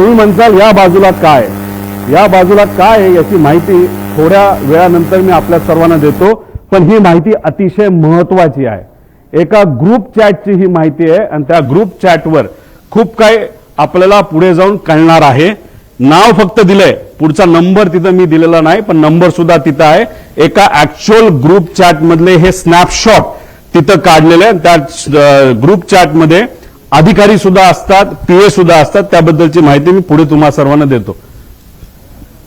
तुम्ही म्हणसाल या बाजूला काय, या बाजूला काय आहे याची माहिती थोड्या वेळानंतर मी आपल्या सर्वांना देतो, पण ही माहिती अतिशय महत्वाची आहे। एका ग्रुप चॅटची ही माहिती आहे आणि त्या ग्रुप चॅटवर खूप काही आपल्याला पुढे जाऊन कळणार आहे। नाव फक्त दिलंय, पुढचा नंबर तिथं मी दिलेला नाही, पण नंबर सुद्धा तिथं आहे। एका ऍक्च्युअल ग्रुप चॅट मधले हे स्नॅपशॉट तिथं काढलेले आहे। त्या ग्रुप चॅट मध्ये अधिकारी सुद्धा असतात, पीए सुद्धा असतात, त्याबद्दलची माहिती मी पुढे तुम्हा सर्वांना देतो।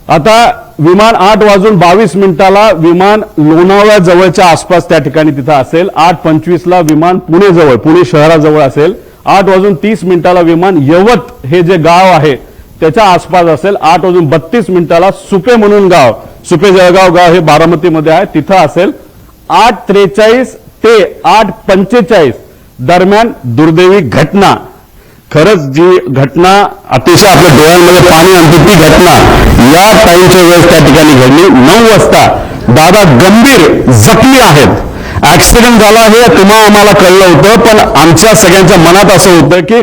आता विमान 8:22 विमान लोणावळा जवळच्या आसपास त्या ठिकाणी तिथं असेल। 8:25 विमान पुणे जवळ, पुणे शहराजवळ असेल। 8:30 विमान यवत हे जे गाव आहे त्याच्या आसपास असेल। 8:32 सुपे म्हणून गाव, सुपे जळगाव गाव हे बारामतीमध्ये आहे, तिथं असेल। 8:43 ते 8:45 दरम्यान दुर्दैवी घटना, खरंच जी घटना अतिशय आपल्या डोळ्यांमध्ये पाणी आणते ती घटना या टाइमच्या वेळेस त्या ठिकाणी घडली। 9 वाजता दादा गंभीर जखमी आहेत। ऍक्सिडेंट झाला हे तुम्हा आम्हाला कळलं होतं, पण आमच्या सगळ्यांच्या मनात असं होतं की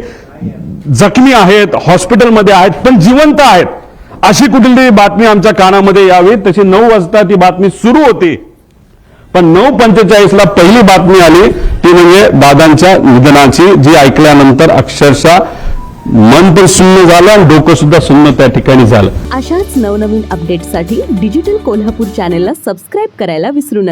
जखमी आहेत, हॉस्पिटलमध्ये आहेत, पण जिवंत आहेत, अशी कुठली बातमी आमच्या कानामध्ये यावी। तशी 9 वाजता ती बातमी सुरू होती, पण 9:45 पहिली बातमी आली, ती म्हणजे दादांच्या निधनाची, जी ऐकल्यानंतर अक्षरशः मन पण सुन्न झालं आणि डोकं सुद्धा सुन्न त्या ठिकाणी झालं। अशाच नवनवीन अपडेटसाठी डिजिटल कोल्हापूर चॅनेलला सबस्क्राईब करायला विसरू नका।